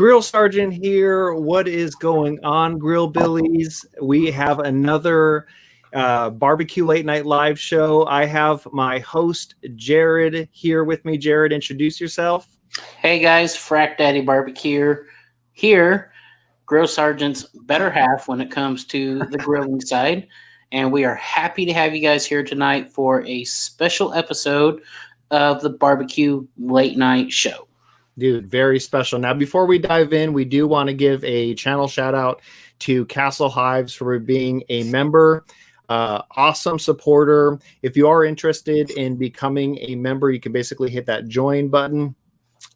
Grill Sergeant here. What is going on, Grill Billies? We have another barbecue late night live show. I have my host, Jared, here with me. Jared, introduce yourself. Hey guys, Frack Daddy Barbecue here, Grill Sergeant's better half when it comes to the grilling side. And we are happy to have you guys here tonight for a special episode of the barbecue late night show. Dude, very special. Now, before we dive in, we do want to give a channel shout out to Castle Hives for being a member. Awesome supporter. If you are interested in becoming a member, you can basically hit that join button.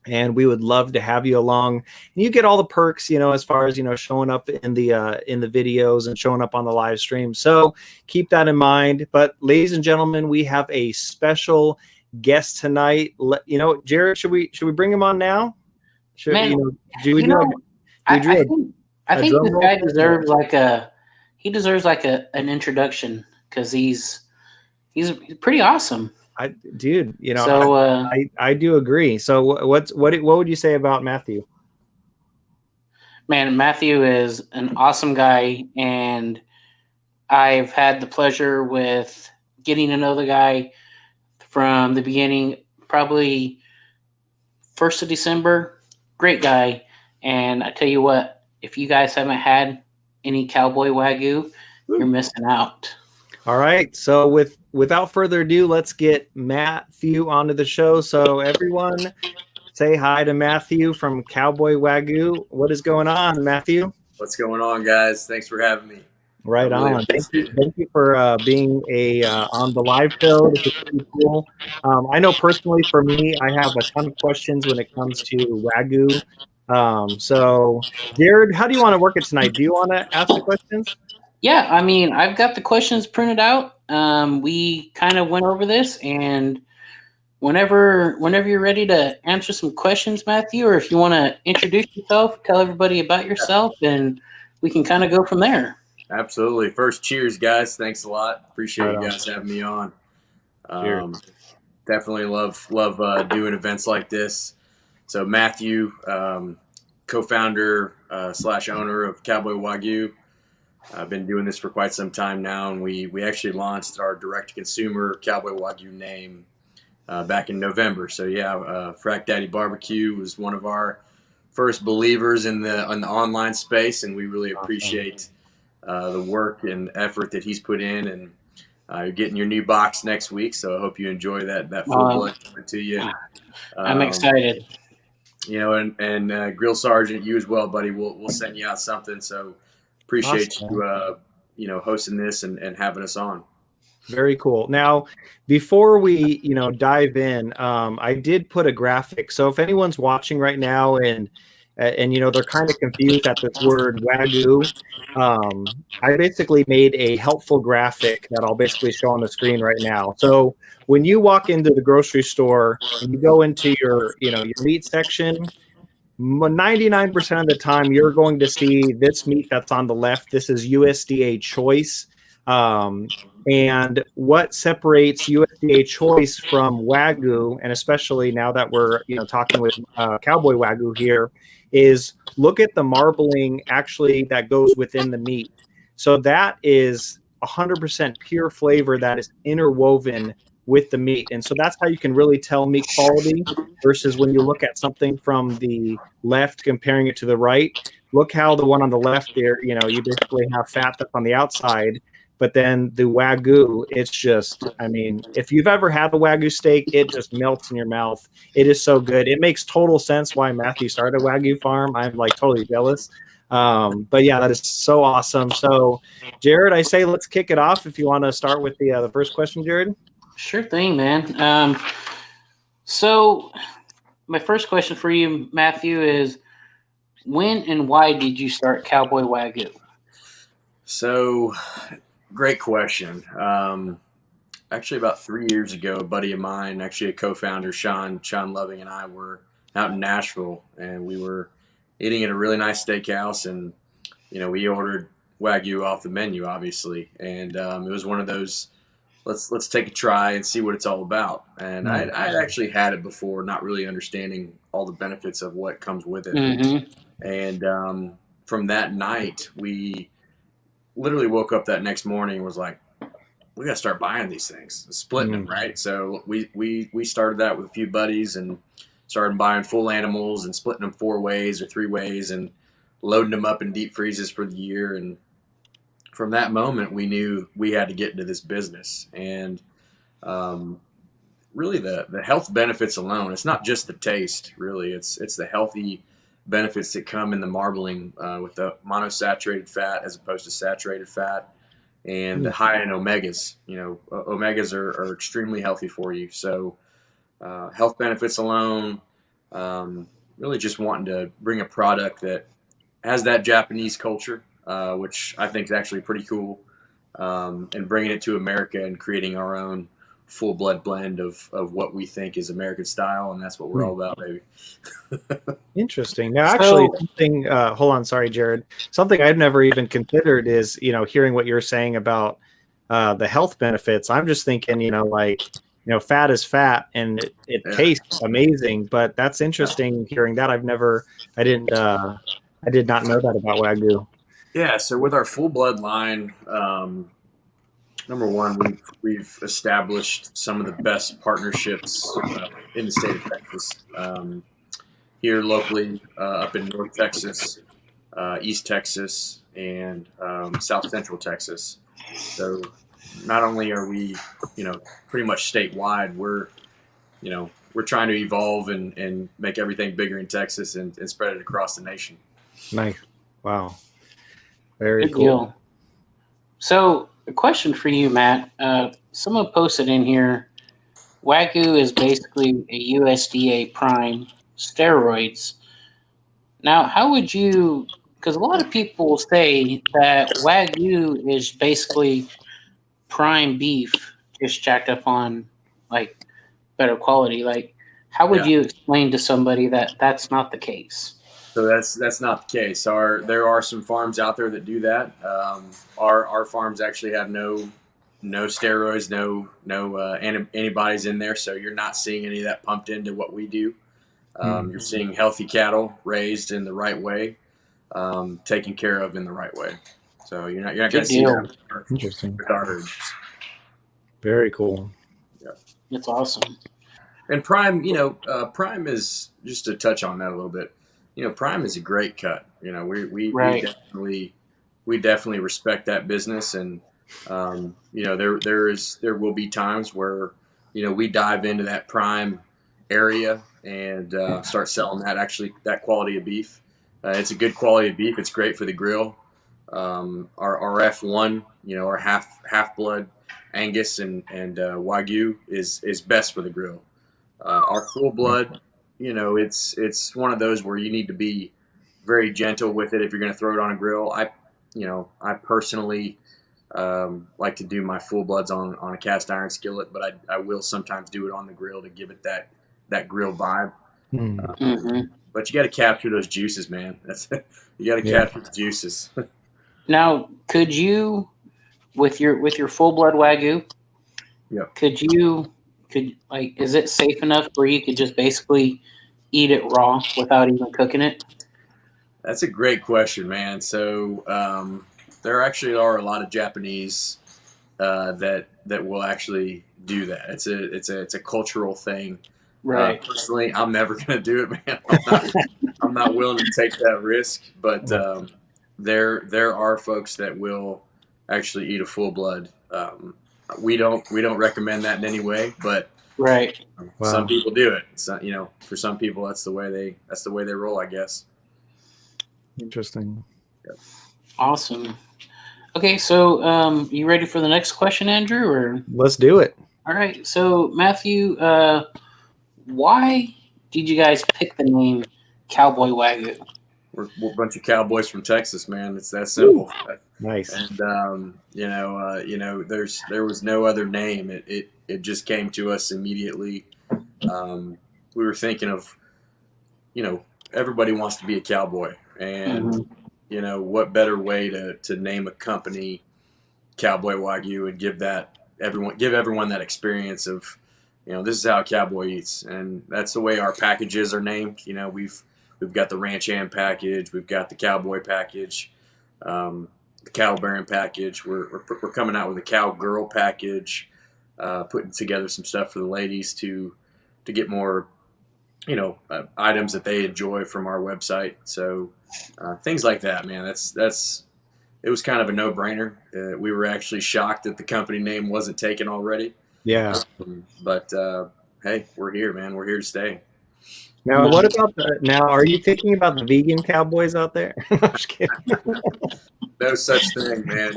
And we would love to have you along. And you get all the perks, as far as, showing up in the videos and showing up on the live stream. So keep that in mind. But ladies and gentlemen, we have a special guest tonight. Jared, should we bring him on now? I think this guy deserves an introduction because he's pretty awesome. I do agree. So what would you say about Matthew? Man, Matthew is an awesome guy, and I've had the pleasure with getting to know the guy from the beginning, probably 1st of December. Great guy. And I tell you what, if you guys haven't had any Cowboy Wagyu, you're missing out. All right. So without further ado, let's get Matthew onto the show. So everyone say hi to Matthew from Cowboy Wagyu. What is going on, Matthew? What's going on, guys? Thanks for having me. Right on. Thank you for being on the live show. This is pretty cool. I know personally for me, I have a ton of questions when it comes to Wagyu. So, Jared, how do you want to work it tonight? Do you want to ask the questions? Yeah, I mean, I've got the questions printed out. We kind of went over this, and whenever you're ready to answer some questions, Matthew, or if you want to introduce yourself, tell everybody about yourself, and we can kind of go from there. Absolutely. First, cheers, guys. Thanks a lot. Appreciate you guys having me on. Definitely love doing events like this. So Matthew, co-founder / owner of Cowboy Wagyu. I've been doing this for quite some time now, and we actually launched our direct-to-consumer Cowboy Wagyu name back in November. So Frack Daddy Barbecue was one of our first believers in the online space, and we really appreciate the work and effort that he's put in, and you're getting your new box next week, so I hope you enjoy that full blood coming to you. I'm excited. And Grill Sergeant, you as well, buddy. We'll send you out something. So appreciate you, hosting this and having us on. Very cool. Now, before we dive in, I did put a graphic. So if anyone's watching right now and they're kind of confused at this word Wagyu, I basically made a helpful graphic that I'll basically show on the screen right now. So when you walk into the grocery store and you go into your meat section, 99% of the time you're going to see this meat that's on the left. This is USDA choice. And what separates USDA choice from Wagyu, and especially now that we're talking with Cowboy Wagyu here, is look at the marbling actually that goes within the meat. So that is 100% pure flavor that is interwoven with the meat. And so that's how you can really tell meat quality versus when you look at something from the left comparing it to the right. Look how the one on the left there, you basically have fat that's on the outside. But then the Wagyu, it's just, if you've ever had a Wagyu steak, it just melts in your mouth. It is so good. It makes total sense why Matthew started a Wagyu farm. I'm totally jealous. But yeah, that is so awesome. So Jared, I say, let's kick it off. If you want to start with the first question, Jared. Sure thing, man. So my first question for you, Matthew, is when and why did you start Cowboy Wagyu? So, great question. Actually, about 3 years ago, a buddy of mine, actually a co-founder, Sean Loving, and I were out in Nashville, and we were eating at a really nice steakhouse, and we ordered Wagyu off the menu, obviously, and it was one of those let's take a try and see what it's all about. And I'd actually had it before, not really understanding all the benefits of what comes with it. Mm-hmm. And from that night, we literally woke up that next morning and was like, we got to start buying these things, splitting them, right? So we started that with a few buddies and started buying full animals and splitting them 4 ways or 3 ways and loading them up in deep freezes for the year. And from that moment, we knew we had to get into this business. And really the health benefits alone, it's not just the taste, really. It's the healthy benefits that come in the marbling with the monosaturated fat as opposed to saturated fat. And the high in omegas, omegas are extremely healthy for you. So health benefits alone, really just wanting to bring a product that has that Japanese culture, which I think is actually pretty cool, and bringing it to America and creating our own full blood blend of what we think is American style. And that's what we're all about, baby. Interesting. Now, actually, something, hold on. Sorry, Jared. Something I've never even considered is, hearing what you're saying about the health benefits. I'm just thinking, fat is fat and it tastes amazing, but that's interesting hearing that. I did not know that about Wagyu. Yeah. So with our full blood line, number one, we've established some of the best partnerships in the state of Texas. Here locally, up in North Texas, East Texas, and South Central Texas. So not only are we, pretty much statewide, we're trying to evolve and make everything bigger in Texas and spread it across the nation. Nice. Wow. Very Good cool. deal. So a question for you, Matt. Someone posted in here, Wagyu is basically a USDA prime steroids. Now, how would you, because a lot of people say that Wagyu is basically prime beef, just jacked up on like better quality. Like, how would you explain to somebody that that's not the case? So that's not the case. There are some farms out there that do that. Our farms actually have no steroids, no antibodies in there, so you're not seeing any of that pumped into what we do. You're seeing healthy cattle raised in the right way, taken care of in the right way. So you're not going to see that. Interesting. With our herds. Very cool. Yeah, that's awesome. And prime, prime is, just to touch on that a little bit. Prime is a great cut. We definitely respect that business, and there will be times where we dive into that prime area and start selling that quality of beef. It's a good quality of beef. It's great for the grill. Our F1, our half blood Angus and Wagyu is best for the grill. Our full blood, it's one of those where you need to be very gentle with it if you're going to throw it on a grill. I personally like to do my full bloods on a cast iron skillet, but I will sometimes do it on the grill to give it that grill vibe. But you got to capture those juices, man. You got to capture the juices. Now, could you, with your full blood Wagyu, is it safe enough where you could just basically eat it raw without even cooking it? That's a great question, man. So there actually are a lot of Japanese that will actually do that. It's a cultural thing. Right. Personally, I'm never going to do it, man. I'm not willing to take that risk. But there are folks that will actually eat a full blood. We don't recommend that in any way, but some people do it. So, for some people, that's the way they roll, I guess. Interesting. Yep. Awesome. Okay, so you ready for the next question, Andrew? Or let's do it. All right. So Matthew, why did you guys pick the name Cowboy Wagyu? We're a bunch of cowboys from Texas, man. It's that simple. Ooh, nice. And there was no other name. It just came to us immediately. We were thinking of, everybody wants to be a cowboy, and what better way to name a company Cowboy Wagyu and give that give everyone that experience of, this is how a cowboy eats, and that's the way our packages are named. We've got the ranch hand package, we've got the cowboy package, the cow baron package. We're coming out with a cowgirl package, putting together some stuff for the ladies to get more, items that they enjoy from our website. So things like that, man. It was kind of a no-brainer. We were actually shocked that the company name wasn't taken already. Yeah. But hey, we're here, man. We're here to stay. Now, what about now? Are you thinking about the vegan cowboys out there? I'm just kidding. No such thing, man.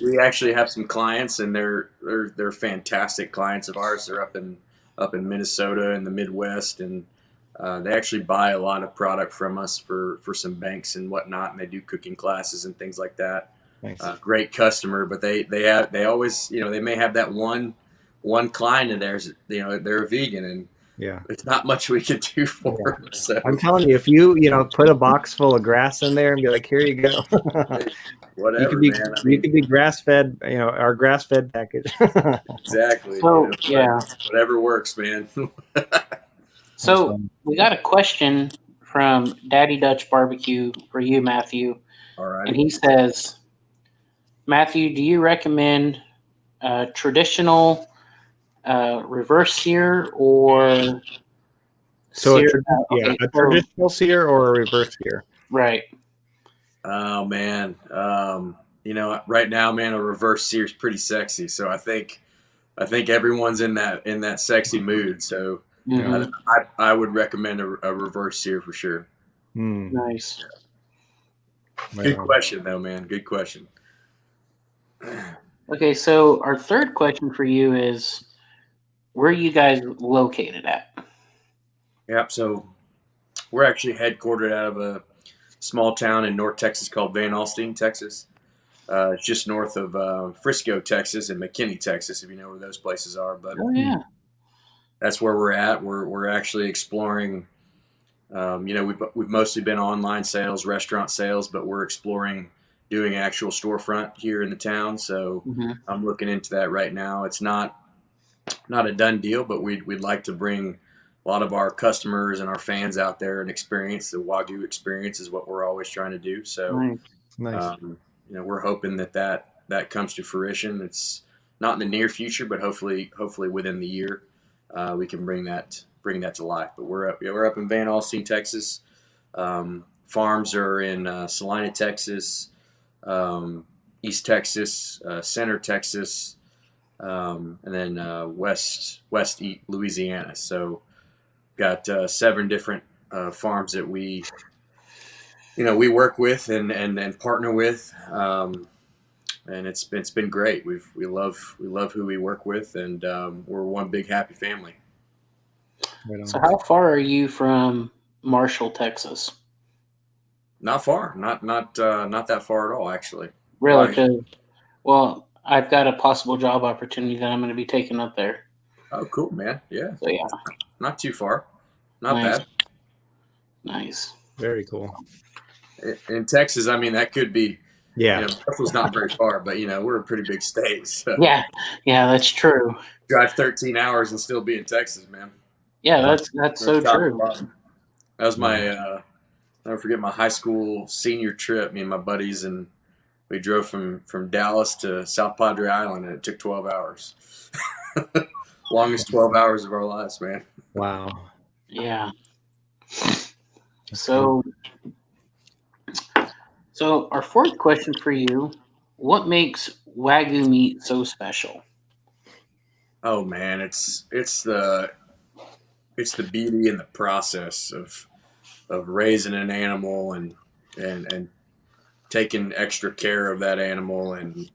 We actually have some clients, and they're fantastic clients of ours. They're up in Minnesota and the Midwest, and they actually buy a lot of product from us for some banks and whatnot, and they do cooking classes and things like that. Nice. Great customer, but they always, they may have that one client of theirs, they're a vegan, and yeah, there's not much we can do for them. So I'm telling you, if you put a box full of grass in there and be like, here you go. Whatever, you man. could be grass fed, our grass fed package. Exactly. So whatever works, man. So we got a question from Daddy Dutch Barbecue for you, Matthew. All right. And he says, Matthew, do you recommend traditional reverse sear or sear? A traditional sear or a reverse sear? Right. Oh man, right now, man, a reverse sear is pretty sexy. So I think everyone's in that sexy mood. So I would recommend a reverse sear for sure. Nice. Good question, though, man. Good question. Okay, so our third question for you is, where are you guys located at? Yep. So we're actually headquartered out of a small town in North Texas called Van Alstyne, Texas. It's just north of Frisco, Texas, and McKinney, Texas, if you know where those places are. But that's where we're at. We're actually exploring. We've mostly been online sales, restaurant sales, but we're exploring doing actual storefront here in the town. So I'm looking into that right now. It's not a done deal, but we'd like to bring a lot of our customers and our fans out there and experience the Wagyu experience is what we're always trying to do. So nice. We're hoping that comes to fruition. It's not in the near future, but hopefully within the year we can bring that to life. But we're up in Van Alstyne, Texas. Farms are in Salina, Texas, East Texas, Center Texas, and then West Louisiana. So got 7 different farms that we work with and partner with, and it's been great. We love who we work with, and we're one big happy family. So how far are you from Marshall, Texas? Not far, not that far at all, actually. Really? Well, I've got a possible job opportunity that I'm going to be taking up there. Oh, cool, man. Yeah. So yeah, not too far, not bad. Nice. Very cool. In Texas, I mean, that could be. Yeah. Marshall's not very far, but we're a pretty big state. So. Yeah, that's true. Drive 13 hours and still be in Texas, man. Yeah, that's so true. That was my I'll never forget my high school senior trip. Me and my buddies, and we drove from Dallas to South Padre Island, and it took 12 hours. Longest 12 hours of our lives, man. Wow. Yeah. So our fourth question for you: what makes Wagyu meat so special? Oh man, it's the beauty and the process of raising an animal and taking extra care of that animal, and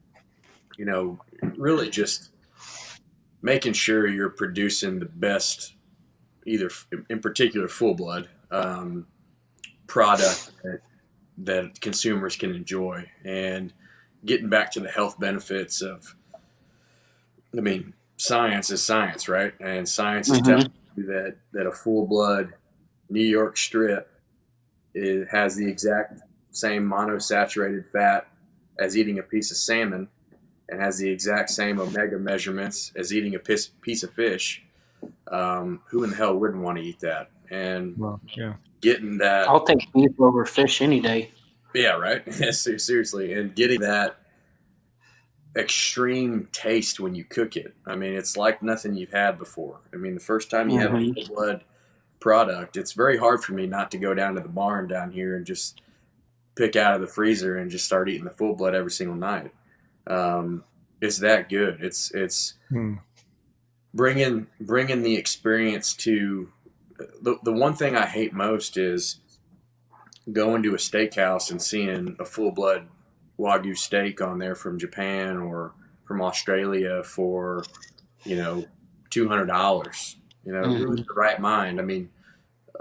really just making sure you're producing the best, either in particular full blood product that consumers can enjoy, and getting back to the health benefits of, science is science, right? And science is telling you that a full blood New York strip has the exact same monosaturated fat as eating a piece of salmon, and has the exact same omega measurements as eating a piece of fish, who in the hell wouldn't want to eat that? And Well, yeah. getting that, I'll take beef over fish any day. yeah, right. Seriously, and getting that extreme taste when you cook it. I mean, it's like nothing you've had before. I mean, the first time you have a full blood product, it's very hard for me not to go down to the barn down here and just pick out of the freezer and just start eating the full blood every single night. It's that good. It's bringing the experience to the one thing I hate most is going to a steakhouse and seeing a full blood Wagyu steak on there from Japan or from Australia for, $200. Who's in the right mind? I mean,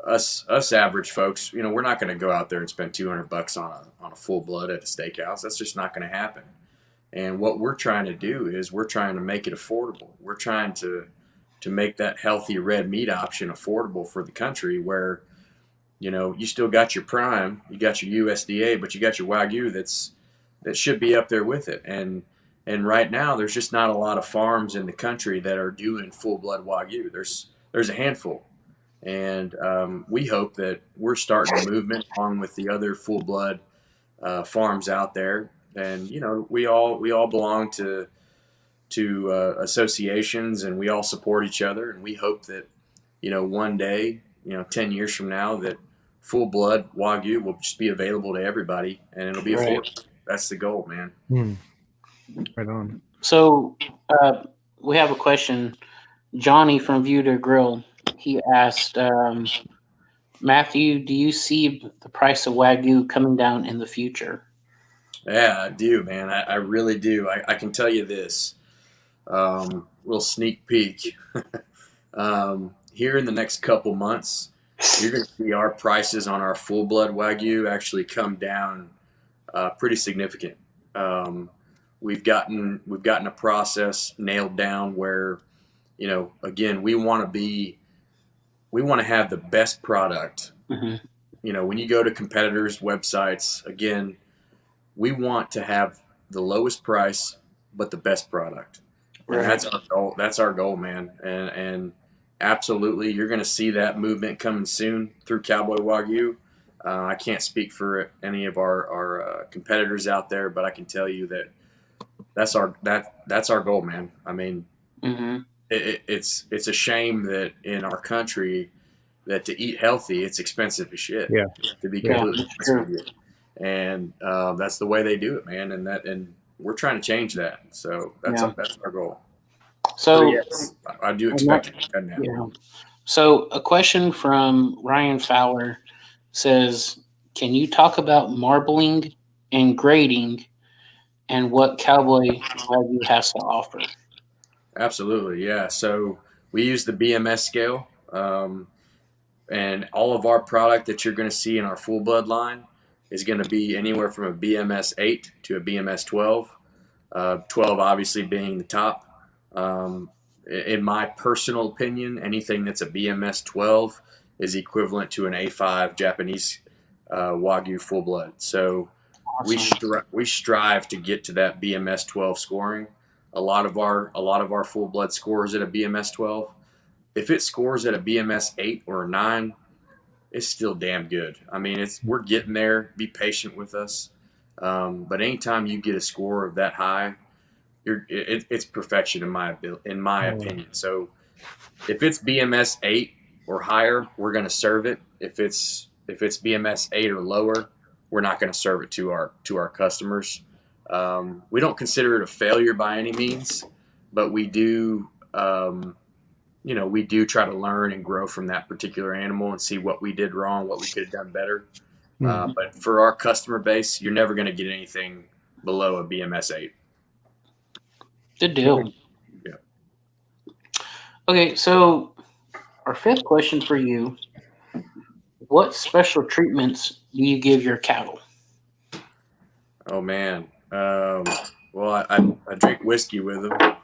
us average folks, we're not going to go out there and spend $200 on a full blood at a steakhouse. That's just not going to happen. And what we're trying to do is we're trying to make it affordable. We're trying to make that healthy red meat option affordable for the country where, you still got your prime, you got your USDA, but you got your Wagyu that should be up there with it. And right now there's just not a lot of farms in the country that are doing full blood Wagyu. There's a handful. And we hope that we're starting a movement along with the other full blood farms out there. And we all belong to associations, and we all support each other. And we hope that one day, 10 years from now, that full blood Wagyu will just be available to everybody, and it'll be affordable. That's the goal, man. Right on. So we have a question. Johnny from View to Grill. He asked, Matthew, do you see the price of Wagyu coming down in the future? Yeah, I do, man. I really do. I can tell you this. Little sneak peek. Here in the next couple months, you're going to see our prices on our full blood Wagyu actually come down pretty significant. We've gotten a process nailed down where, again, we want to have the best product. When you go to competitors' websites, again, we want to have the lowest price but the best product. And that's our goal. That's our goal, man. And absolutely, you're going to see that movement coming soon through Cowboy Wagyu. I can't speak for any of our competitors out there, but I can tell you that that's our goal, man. I mean, it's a shame that in our country that to eat healthy, it's expensive as shit. Yeah. To be completely honest with you. And that's the way they do it, man. And we're trying to change that. So that's our goal. So yes, I do expect it to now. Yeah. So a question from Ryan Fowler says, can you talk about marbling and grading and what Cowboy Wagyu has to offer? Absolutely, yeah. So we use the BMS scale, and all of our product that you're going to see in our full blood line is going to be anywhere from a BMS 8 to a BMS 12. 12 obviously being the top. In my personal opinion, anything that's a BMS 12 is equivalent to an A5 Japanese Wagyu full blood. So we strive to get to that BMS 12 scoring. A lot of our full blood scores at a BMS 12. If it scores at a BMS 8 or a 9, it's still damn good. I mean, we're getting there. Be patient with us. But anytime you get a score of that high, it's perfection in my opinion. So if it's BMS 8 or higher, we're going to serve it. If it's BMS 8 or lower, we're not going to serve it to our customers. We don't consider it a failure by any means, but we do we do try to learn and grow from that particular animal and see what we did wrong, what we could have done better. But for our customer base, you're never going to get anything below a BMS 8. Good deal. Yeah. Okay, so our fifth question for you, what special treatments do you give your cattle? Oh, man. Well, I drink whiskey with them.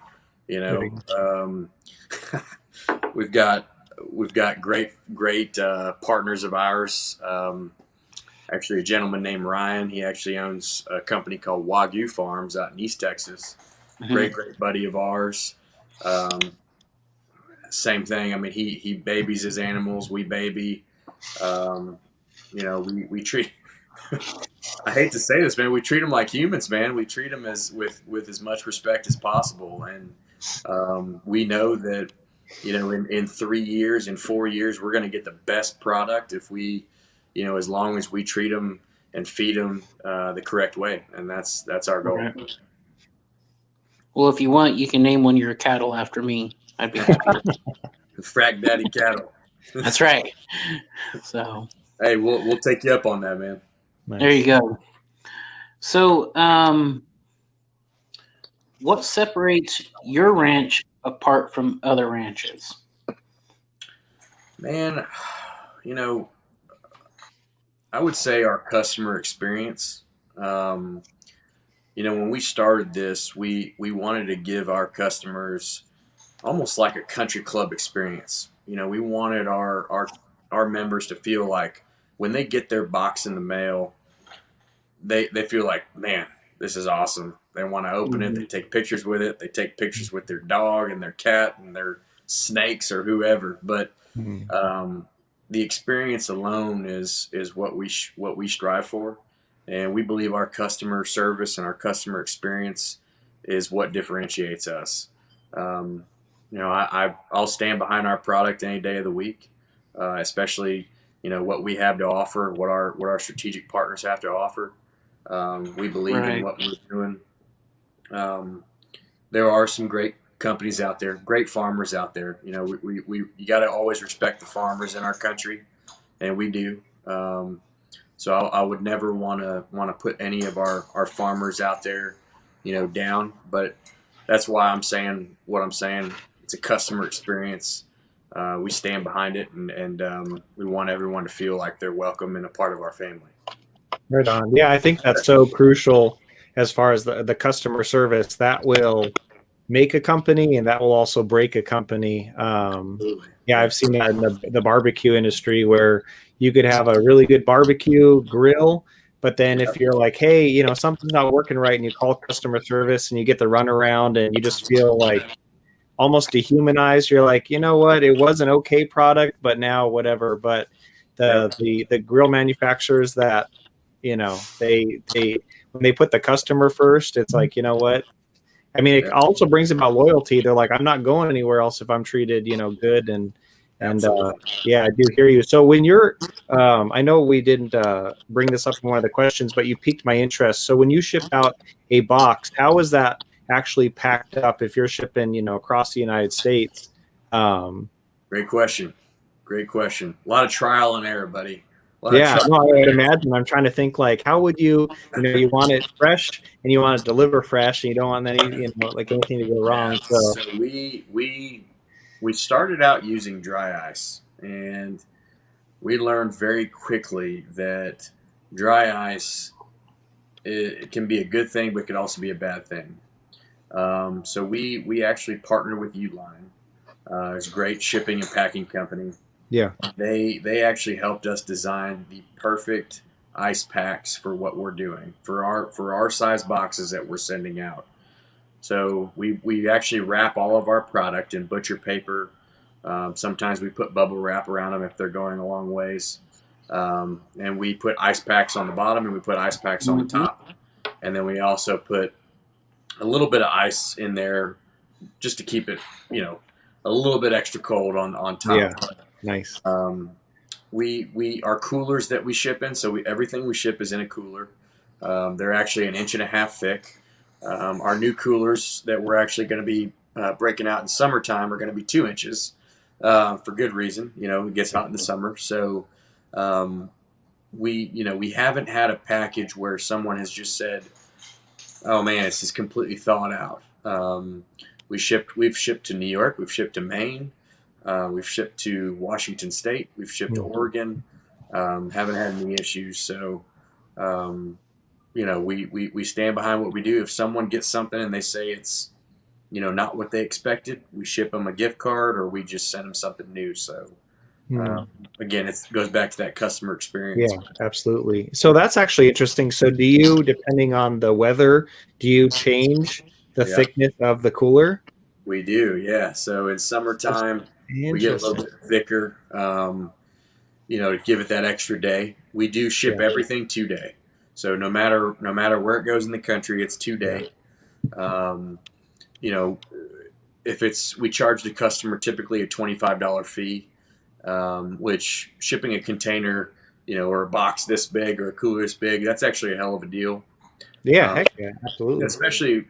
We've got great partners of ours. Actually, a gentleman named Ryan. He actually owns a company called Wagyu Farms out in East Texas, great buddy of ours. Same thing. I mean, he babies his animals. We baby. We treat. I hate to say this, man. We treat them like humans, man. We treat them as with as much respect as possible, and we know that in 3 years, in 4 years, we're going to get the best product if we, as long as we treat them and feed them the correct way, and that's our goal. Right. Well, if you want, you can name one of your cattle after me. I'd be happy. Frack Daddy cattle. That's right. So, hey, we'll take you up on that, man. Nice. There you go. So, what separates your ranch apart from other ranches? Man, I would say our customer experience. When we started this, we wanted to give our customers almost like a country club experience. We wanted our members to feel like when they get their box in the mail, they feel like, man, this is awesome. They want to open it. They take pictures with it. They take pictures with their dog and their cat and their snakes or whoever. But the experience alone is what we strive for, and we believe our customer service and our customer experience is what differentiates us. I'll stand behind our product any day of the week, especially what we have to offer, what our strategic partners have to offer. We believe in what we're doing. There are some great companies out there, great farmers out there. You got to always respect the farmers in our country, and we do. So I would never want to put any of our farmers out there, down. But that's why I'm saying what I'm saying. It's a customer experience. We stand behind it, and we want everyone to feel like they're welcome and a part of our family. Right on. Yeah, I think that's so crucial as far as the customer service. That will make a company, and that will also break a company. Yeah, I've seen that in the barbecue industry where you could have a really good barbecue grill, but then if you're like, hey, something's not working right, and you call customer service and you get the runaround and you just feel like almost dehumanized, you're like, you know what, it was an okay product, but now whatever. But the grill manufacturers that, they when they put the customer first, it's like, you know what? I mean, it also brings about loyalty. They're like, I'm not going anywhere else if I'm treated, good. And yeah, I do hear you. So when you're, I know we didn't bring this up in one of the questions, but you piqued my interest. So when you ship out a box, how is that actually packed up if you're shipping, across the United States? Great question. A lot of trial and error, buddy. Yeah, no, I would imagine. I'm trying to think like, how would you want it fresh and you want to deliver fresh and you don't want any, like anything to go wrong. So we started out using dry ice, and we learned very quickly that dry ice, it can be a good thing, but it can also be a bad thing. So we actually partnered with Uline. It's a great shipping and packing company. Yeah, they actually helped us design the perfect ice packs for what we're doing for our size boxes that we're sending out. So we actually wrap all of our product in butcher paper. Sometimes we put bubble wrap around them if they're going a long ways, and we put ice packs on the bottom and we put ice packs on the top, and then we also put a little bit of ice in there just to keep it a little bit extra cold on top. Yeah. Nice. We our coolers that we ship in, so everything we ship is in a cooler. They're actually 1.5 inches thick. Our new coolers that we're actually going to be breaking out in summertime are going to be 2 inches for good reason. It gets hot in the summer, so we haven't had a package where someone has just said, "Oh man, this is completely thawed out." We've shipped to New York. We've shipped to Maine. We've shipped to Washington State. We've shipped to Oregon. Haven't had any issues. So, we stand behind what we do. If someone gets something and they say it's, not what they expected, we ship them a gift card or we just send them something new. So, again, it goes back to that customer experience. Yeah, absolutely. So that's actually interesting. So do you, depending on the weather, do you change the thickness of the cooler? We do, yeah. So in summertime, we get a little bit thicker, to give it that extra day. We do ship everything 2-day. So no matter where it goes in the country, it's 2-day. We charge the customer typically a $25 fee, which shipping a container, or a box this big or a cooler this big, that's actually a hell of a deal. Yeah, heck yeah, absolutely. Especially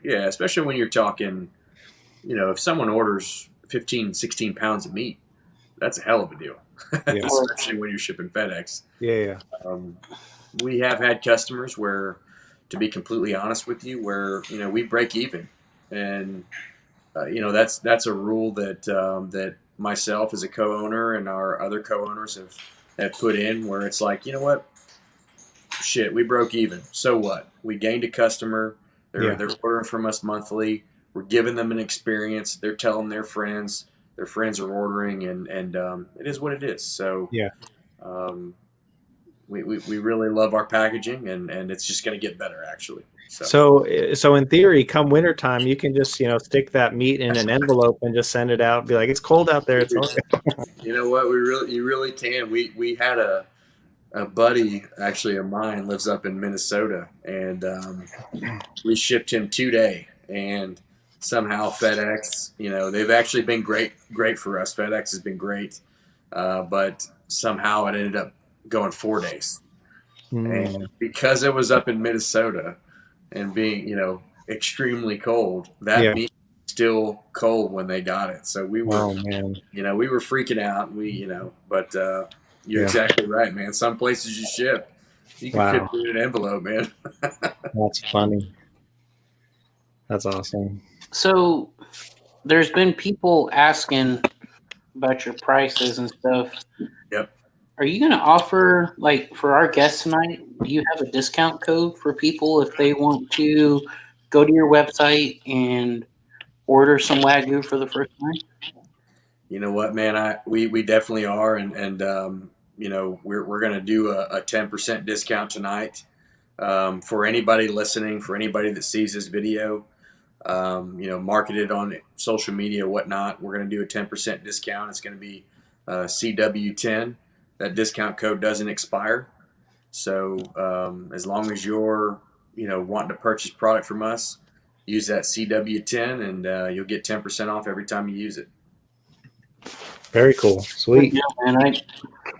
when you're talking, if someone orders 15, 16 pounds of meat, that's a hell of a deal, especially when you're shipping FedEx. Yeah. We have had customers where, to be completely honest with you, where, we break even. And, that's a rule that myself as a co-owner and our other co-owners have put in, where it's like, you know what? Shit, we broke even. So what? We gained a customer. They're ordering from us monthly. We're giving them an experience. They're telling their friends. Their friends are ordering, and it is what it is. So we really love our packaging, and it's just going to get better, actually. So in theory, come wintertime, you can just stick that meat in an envelope and just send it out. Be like, it's cold out there. It's okay. You know what? You really can. We had a buddy, actually of mine, lives up in Minnesota, and we shipped him 2-day, and somehow FedEx, they've actually been great for us. FedEx has been great, but somehow it ended up going 4 days, and because it was up in Minnesota and being extremely cold, that meat was still cold when they got it. So we were, we were freaking out. But you're exactly right, man. Some places you can ship it in an envelope, man. That's funny. That's awesome. So there's been people asking about your prices and stuff. Yep. Are you going to offer, like, for our guests tonight, do you have a discount code for people if they want to go to your website and order some Wagyu for the first time? You know what, man? We definitely are, and we're going to do a 10% discount tonight for anybody listening, for anybody that sees this video. Marketed on social media, whatnot. We're going to do a 10% discount. It's going to be CW10. That discount code doesn't expire. So as long as you're, wanting to purchase product from us, use that CW10, and you'll get 10% off every time you use it. Very cool. Sweet. Yeah, man.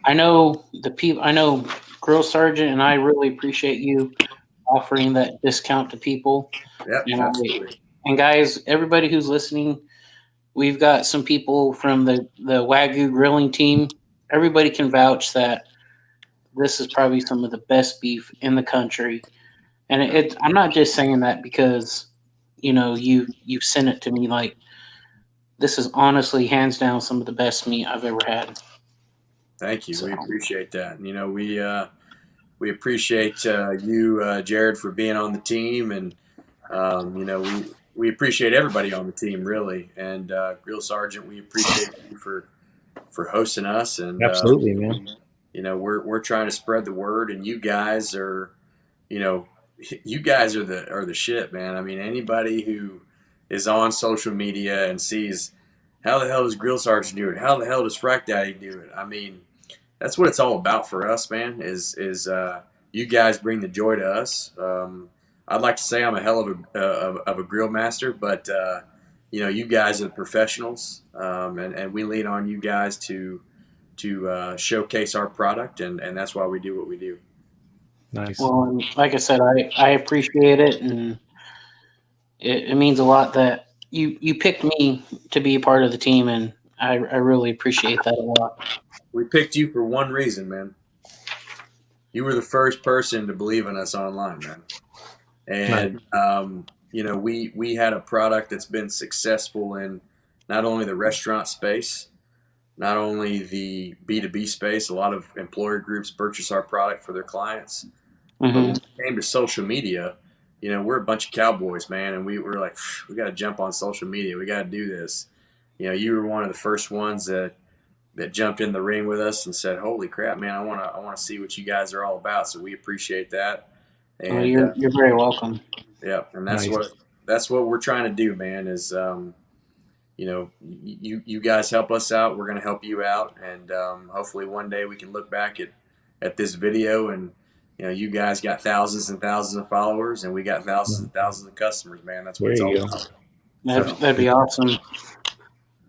I know the people. I know Grill Sergeant, and I really appreciate you offering that discount to people. Yep, absolutely. And guys, everybody who's listening, we've got some people from the Wagyu grilling team. Everybody can vouch that this is probably some of the best beef in the country. And I'm not just saying that because, you sent it to me. Like, this is honestly, hands down, some of the best meat I've ever had. Thank you. So, we appreciate that. We appreciate you, Jared, for being on the team, and we appreciate everybody on the team, really. And Grill Sergeant, we appreciate you for hosting us. And absolutely, man. We're trying to spread the word, and you guys are, you guys are the shit, man. I mean, anybody who is on social media and sees, how the hell does Grill Sergeant do it? How the hell does Frack Daddy do it? I mean, that's what it's all about for us, man. Is you guys bring the joy to us. I'd like to say I'm a hell of a grill master, but you guys are the professionals, and we lean on you guys to showcase our product, and that's why we do what we do. Nice. Well, like I said, I appreciate it, and it means a lot that you picked me to be a part of the team, and I really appreciate that a lot. We picked you for one reason, man. You were the first person to believe in us online, man. And we had a product that's been successful in not only the restaurant space, not only the B2B space. A lot of employer groups purchase our product for their clients. Mm-hmm. But when it came to social media, we're a bunch of cowboys, man, and we were like, we got to jump on social media. We got to do this. You were one of the first ones that jumped in the ring with us and said, "Holy crap, man! I want to see what you guys are all about." So we appreciate that. And you're very welcome. Yeah, and that's what we're trying to do, man. Is you know, you guys help us out. We're going to help you out, and hopefully one day we can look back at this video and, you know, you guys got thousands and thousands of followers, and we got thousands and thousands of customers, man. That's what it's all about. That'd be awesome.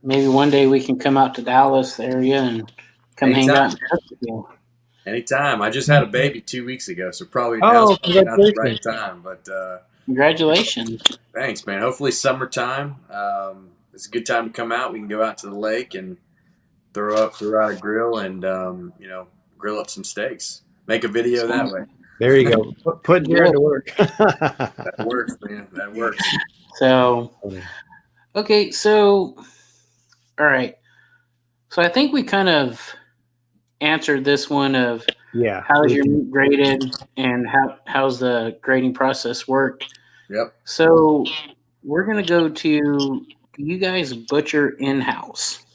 Maybe one day we can come out to Dallas area and come hang out and cook with you. Anytime. I just had a baby 2 weeks ago, so probably Oh, now's not the right time. But Congratulations. thanks, man. Hopefully summertime. It's a good time to come out. We can go out to the lake and throw out a grill and you know, grill up some steaks. Make a video that way. There you go. Put Jared to work. That works, man. That works. So, okay, so, all right. So I think we kind of answered this one of how's your meat graded and how's the grading process work. Yep. So we're gonna go to, you guys butcher in-house?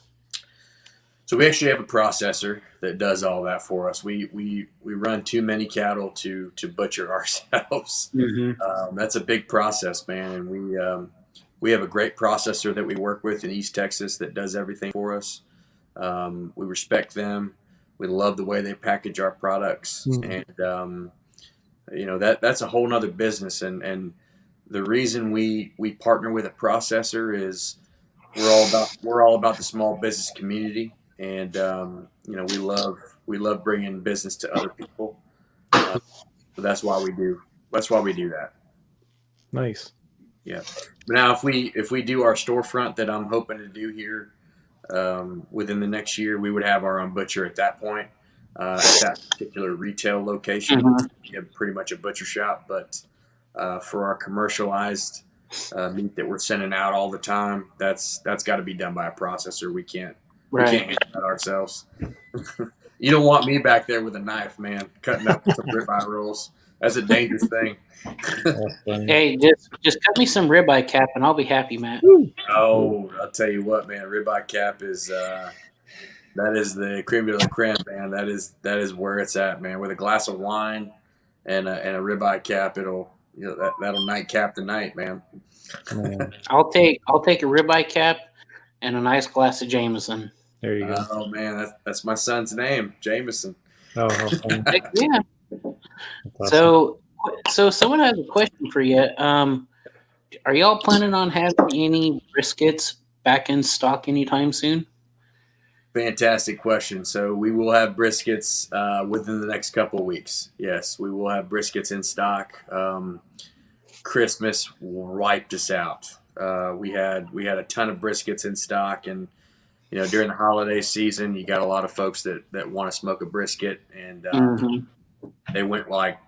So we actually have a processor that does all that for us. We run too many cattle to butcher ourselves. Mm-hmm. That's a big process, man. And we have a great processor that we work with in East Texas that does everything for us. We respect them. We love the way they package our products, and you know, that's a whole nother business. And the reason we partner with a processor is we're all about the small business community, and you know, we love bringing business to other people. So that's why we do that. Nice. Yeah. But now if we do our storefront that I'm hoping to do here within the next year, we would have our own butcher at that point. At that particular retail location, we have pretty much a butcher shop. But for our commercialized meat that we're sending out all the time, that's got to be done by a processor. We can't handle that ourselves. You don't want me back there with a knife, man, cutting up some ribeye rolls. That's a dangerous thing. Hey, just cut me some ribeye cap and I'll be happy, Matt. Oh, I'll tell you what, man, ribeye cap is that is the creme de la creme, man. That is where it's at, man. With a glass of wine and a ribeye cap, that'll nightcap the night, man. I'll take a ribeye cap and a nice glass of Jameson. There you go. Oh man, that's my son's name, Jameson. Oh, how fun. Yeah. Awesome. So someone has a question for you. Are y'all planning on having any briskets back in stock anytime soon? Fantastic question. So we will have briskets within the next couple of weeks. Yes, we will have briskets in stock. Christmas wiped us out. We had a ton of briskets in stock, and you know, during the holiday season, you got a lot of folks that want to smoke a brisket, and they went like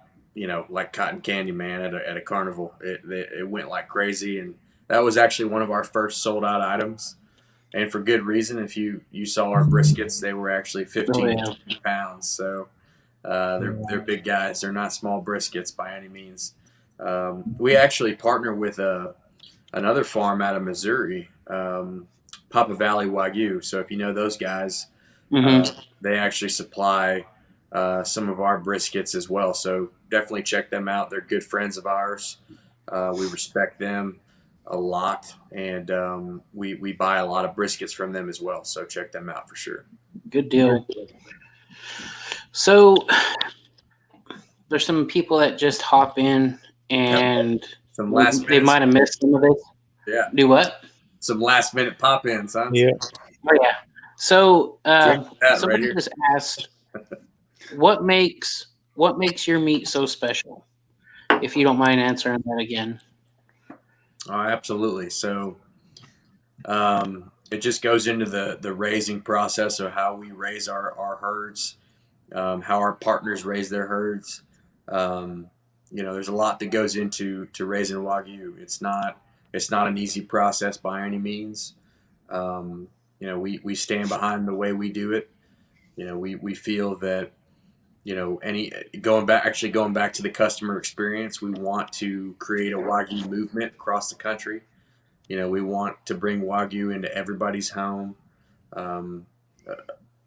cotton candy, man, at a carnival. It went like crazy, and that was actually one of our first sold out items, and for good reason. If you saw our briskets, they were actually 15 pounds. So they're big guys. They're not small briskets by any means. We actually partner with another farm out of Missouri, Papa Valley Wagyu. So if you know those guys, they actually supply some of our briskets as well. So definitely check them out. They're good friends of ours. We respect them a lot, and we buy a lot of briskets from them as well. So check them out for sure. Good deal. So there's some people that just hop in and they might have missed some of this. Yeah. Do what? Some last minute pop-ins, huh? Yeah. Oh yeah. So somebody right just asked, what makes your meat so special? If you don't mind answering that again. Oh, absolutely. So it just goes into the raising process of how we raise our herds, how our partners raise their herds. You know, there's a lot that goes into raising Wagyu. It's not an easy process by any means. You know, we stand behind the way we do it. You know, we feel that, you know, going back to the customer experience, we want to create a Wagyu movement across the country. You know, we want to bring Wagyu into everybody's home.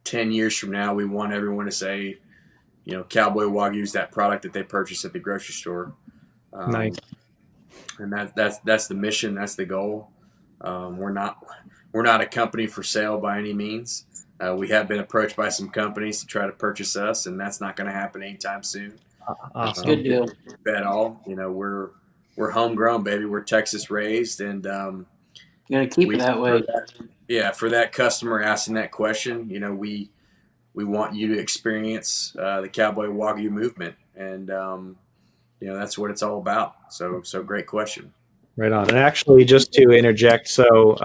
10 years from now, we want everyone to say, you know, Cowboy Wagyu is that product that they purchase at the grocery store. Nice. and that's the mission. That's the goal. We're not a company for sale by any means. We have been approached by some companies to try to purchase us, and that's not going to happen anytime soon. Good deal. At all. We're homegrown, baby. We're Texas raised, and Gonna keep it that way. For that customer asking that question, we want you to experience the Cowboy Wagyu movement, and that's what it's all about. So great question. Right on. And actually, just to interject, so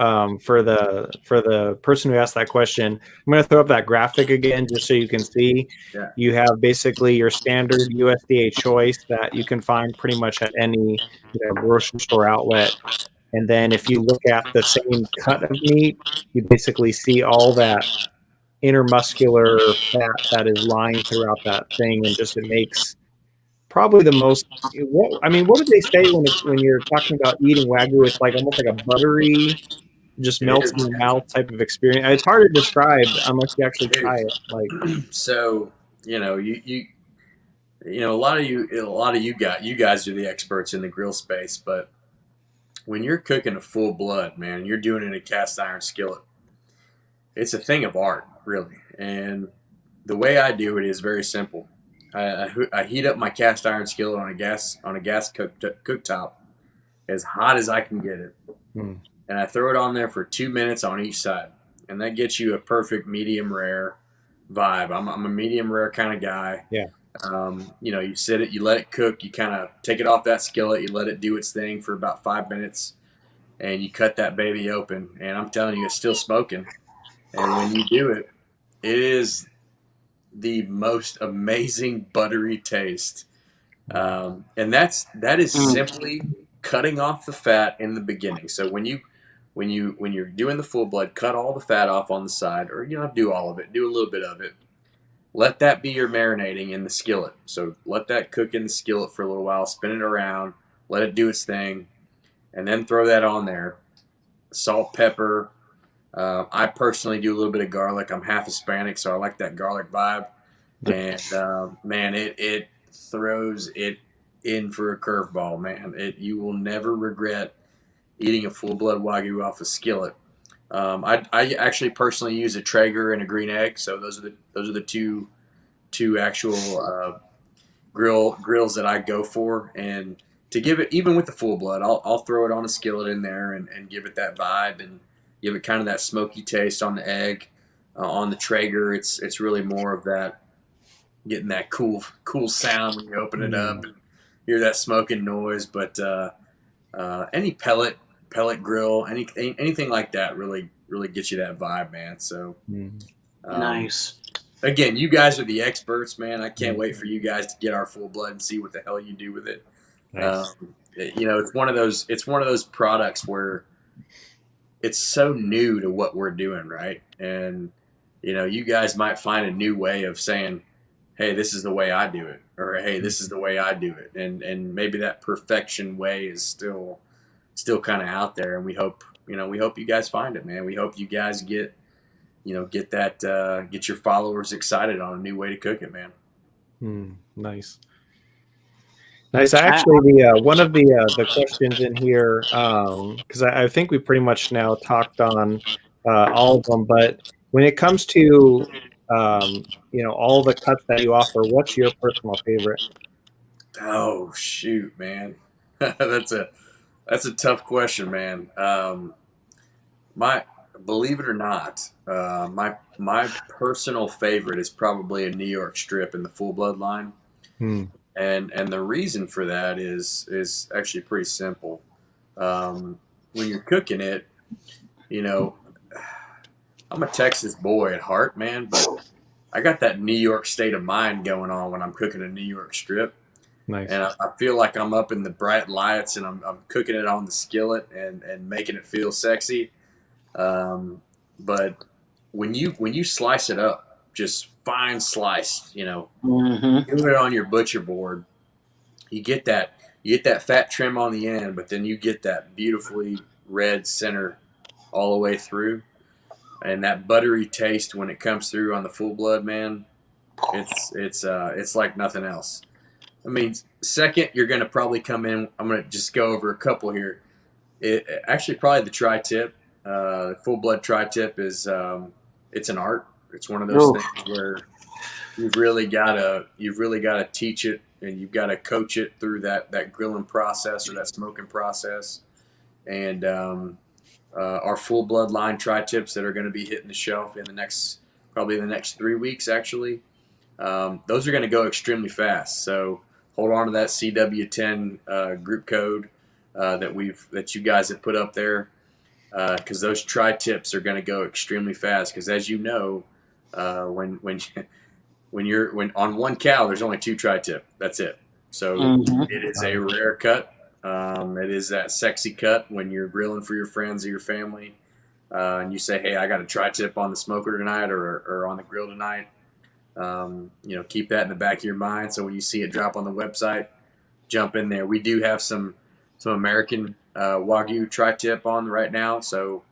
for the person who asked that question, I'm going to throw up that graphic again just so you can see. Yeah. You have basically your standard USDA choice that you can find pretty much at any grocery store outlet. And then if you look at the same cut of meat, you basically see all that intermuscular fat that is lying throughout that thing, and just it makes probably the most. What would they say when you're talking about eating Wagyu? It's like almost like a buttery, just melts in your mouth type of experience. It's hard to describe unless you actually try it. Like, so a lot of you guys are the experts in the grill space, but when you're cooking a full blood, man, you're doing it in a cast iron skillet. It's a thing of art, really. And the way I do it is very simple. I heat up my cast iron skillet on a gas cooktop as hot as I can get it, and I throw it on there for 2 minutes on each side, and that gets you a perfect medium rare vibe. I'm a medium rare kind of guy. Yeah. You sit it, you let it cook, you kind of take it off that skillet, you let it do its thing for about 5 minutes, and you cut that baby open, and I'm telling you, it's still smoking. And when you do it, it is the most amazing buttery taste. And that is simply cutting off the fat in the beginning. So when you're doing the full blood, cut all the fat off on the side, or you don't have to do all of it, do a little bit of it. Let that be your marinating in the skillet. So let that cook in the skillet for a little while, spin it around, let it do its thing, and then throw that on there. Salt, pepper. I personally do a little bit of garlic. I'm half Hispanic, so I like that garlic vibe. And man, it throws it in for a curveball, man. You will never regret eating a full blood Wagyu off a skillet. I actually personally use a Traeger and a green egg, so those are the two actual grills that I go for. And to give it, even with the full blood, I'll throw it on a skillet in there and give it that vibe and give it kind of that smoky taste on the egg. On the Traeger, it's really more of that, getting that cool sound when you open it up and hear that smoking noise. But any pellet grill, anything like that really gets you that vibe, man. So nice. Again, you guys are the experts, man. I can't wait for you guys to get our full blood and see what the hell you do with it. Nice. It's one of those products where it's so new to what we're doing, right? And you guys might find a new way of saying, hey, this is the way I do it, or hey, this is the way I do it, and maybe that perfection way is still kind of out there, and we hope you guys find it, man. We hope you guys get your followers excited on a new way to cook it, man. Nice. Actually, one of the questions in here, because I think we pretty much now talked on all of them, but when it comes to all the cuts that you offer, what's your personal favorite? Oh shoot, man, that's a tough question, man. Believe it or not, my personal favorite is probably a New York strip in the full blood line. And the reason for that is actually pretty simple. When you're cooking it, I'm a Texas boy at heart, man, but I got that New York state of mind going on when I'm cooking a New York strip. Nice. And I feel like I'm up in the bright lights and I'm cooking it on the skillet and making it feel sexy. But when you slice it up, just fine sliced, do it on your butcher board, you get that fat trim on the end, but then you get that beautifully red center all the way through, and that buttery taste when it comes through on the full blood, man. It's like nothing else. I mean, second, you're going to probably come in. I'm going to just go over a couple here. Actually, probably the tri-tip, full blood tri-tip is it's an art. It's one of those things where you've really got to teach it, and you've got to coach it through that grilling process or that smoking process. And our full blood line tri-tips that are going to be hitting the shelf in probably the next 3 weeks, actually. Those are going to go extremely fast. So hold on to that CW10 group code that you guys have put up there, because those tri-tips are going to go extremely fast. Because as you know, when on one cow, there's only 2 tri-tip. That's it. So it is a rare cut. It is that sexy cut when you're grilling for your friends or your family, and you say, "Hey, I got a tri-tip on the smoker tonight or on the grill tonight." Keep that in the back of your mind. So when you see it drop on the website, jump in there. We do have some American Wagyu tri-tip on right now, so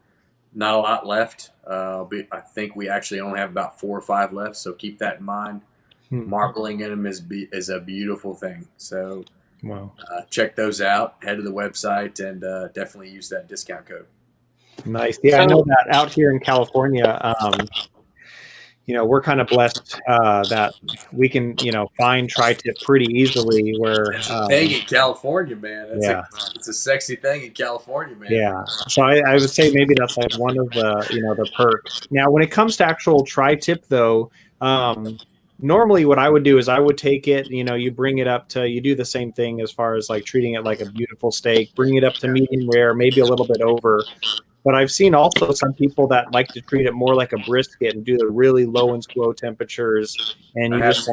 not a lot left. I think we actually only have about 4 or 5 left, so keep that in mind. Marbling in them is a beautiful thing. So check those out. Head to the website and definitely use that discount code. Nice. Yeah, I know that out here in California, we're kind of blessed that we can, find tri-tip pretty easily. Where it's a thing in California, man. It's a sexy thing in California, man. Yeah. So I would say maybe that's like one of the, the perks. Now, when it comes to actual tri-tip, though, normally what I would do is I would take it, you bring it up to, you do the same thing as far as like treating it like a beautiful steak, bring it up to medium rare, maybe a little bit over. But I've seen also some people that like to treat it more like a brisket and do the really low and slow temperatures. And you just,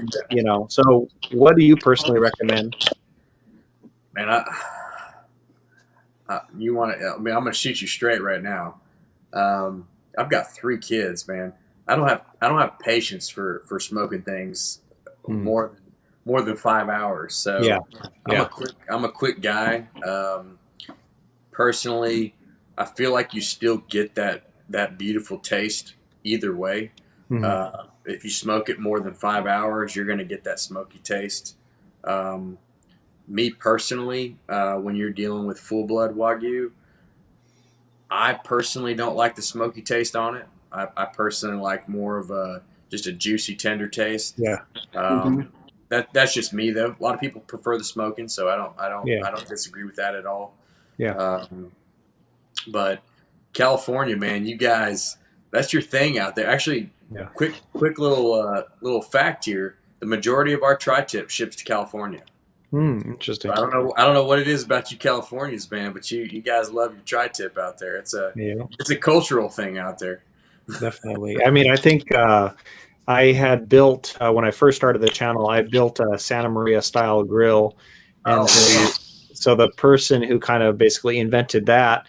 so what do you personally recommend? Man, I'm going to shoot you straight right now. I've got 3 kids, man. I don't have patience for smoking things more than 5 hours. So I'm a quick guy. Personally, I feel like you still get that beautiful taste either way. If you smoke it more than 5 hours, you're going to get that smoky taste. Me personally, when you're dealing with full blood Wagyu, I personally don't like the smoky taste on it. I personally like more of just a juicy, tender taste. Yeah. That's just me though. A lot of people prefer the smoking, so I don't disagree with that at all. Yeah. But California, man, you guys, that's your thing out there. Actually, quick little fact here: the majority of our tri-tip ships to California. Interesting. So I don't know what it is about you Californians, man, but you guys love your tri-tip out there. It's a cultural thing out there. Definitely. I mean, I think I had built when I first started the channel, I built a Santa Maria style grill, and so the person who kind of basically invented that,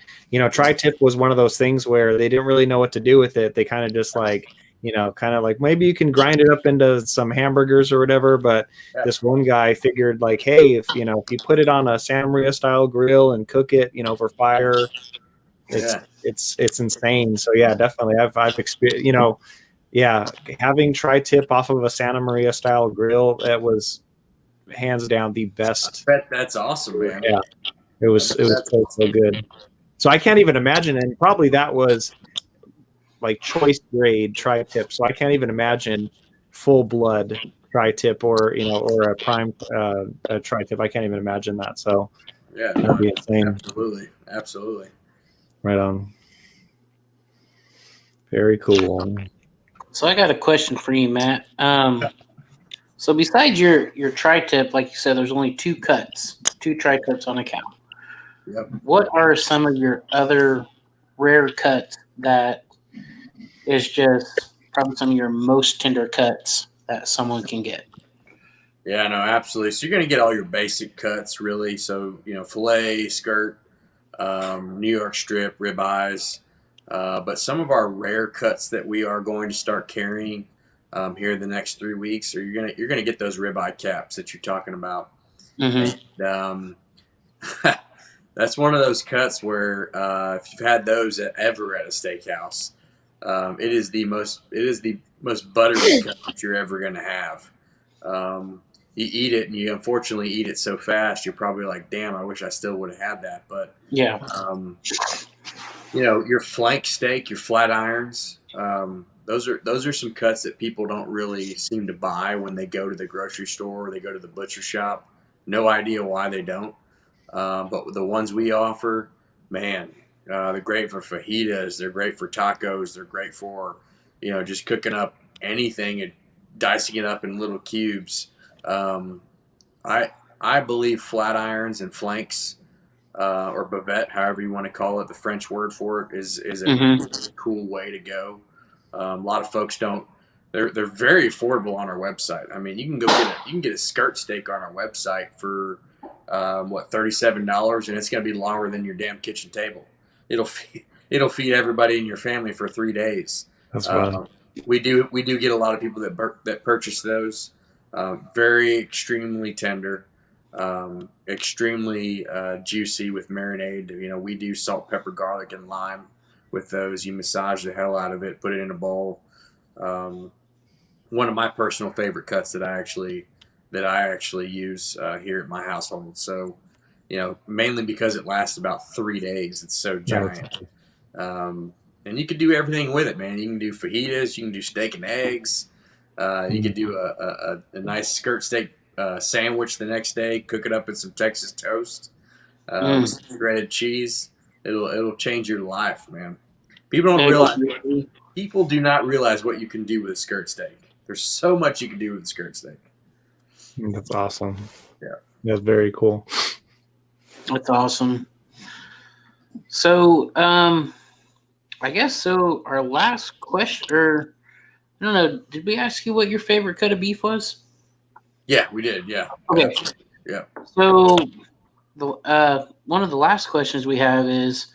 tri-tip was one of those things where they didn't really know what to do with it. They kind of just like, kind of like maybe you can grind it up into some hamburgers or whatever. But this one guy figured like, hey, if you put it on a Santa Maria style grill and cook it, over fire, it's insane. So yeah, definitely I've experienced, having tri-tip off of a Santa Maria style grill, that was hands down the best. That's awesome, man. Yeah, it was so good. So I can't even imagine, and probably that was like choice grade tri-tip. So I can't even imagine full blood tri-tip or or a prime tri-tip. I can't even imagine that. So that'd be insane. Absolutely. Right on. Very cool. So I got a question for you, Matt. So besides your tri-tip, like you said, there's only 2 tri-tips on a cow. Yep. What are some of your other rare cuts that is just probably some of your most tender cuts that someone can get? Yeah, no, absolutely. So you're going to get all your basic cuts, really. So, filet, skirt, New York strip, ribeyes. But some of our rare cuts that we are going to start carrying here in the next 3 weeks, or you're gonna get those ribeye caps that you're talking about. And, that's one of those cuts where if you've had those ever at a steakhouse, it is the most buttery cut that you're ever going to have. you eat it and you unfortunately eat it so fast, you're probably like, damn, I wish I still would have had that. But Yeah. Your flank steak, your flat irons, those are some cuts that people don't really seem to buy when they go to the grocery store or they go to the butcher shop. No idea why they don't. But the ones we offer, man, they're great for fajitas. They're great for tacos. They're great for, just cooking up anything and dicing it up in little cubes. I believe flat irons and flanks, or bavette, however you want to call it, the French word for it, is a really cool way to go. A lot of folks don't. They're very affordable on our website. I mean, you can get a skirt steak on our website for $37, and it's going to be longer than your damn kitchen table. It'll feed everybody in your family for 3 days. That's fun. We do get a lot of people that purchase those. Very extremely tender, extremely juicy with marinade. We do salt, pepper, garlic, and lime with those. You massage the hell out of it, put it in a bowl. One of my personal favorite cuts that I actually use here at my household. So, mainly because it lasts about 3 days. It's so giant. And you can do everything with it, man. You can do fajitas. You can do steak and eggs. You could do a nice skirt steak sandwich the next day. Cook it up in some Texas toast, with some shredded cheese. It'll change your life, man. People do not realize what you can do with a skirt steak. There's so much you can do with a skirt steak. That's awesome. Yeah, that's very cool. That's awesome. So, I guess so. Our last question, or I don't know, did we ask you what your favorite cut of beef was? Yeah, we did. Yeah. Okay. Yeah. So, one of the last questions we have is,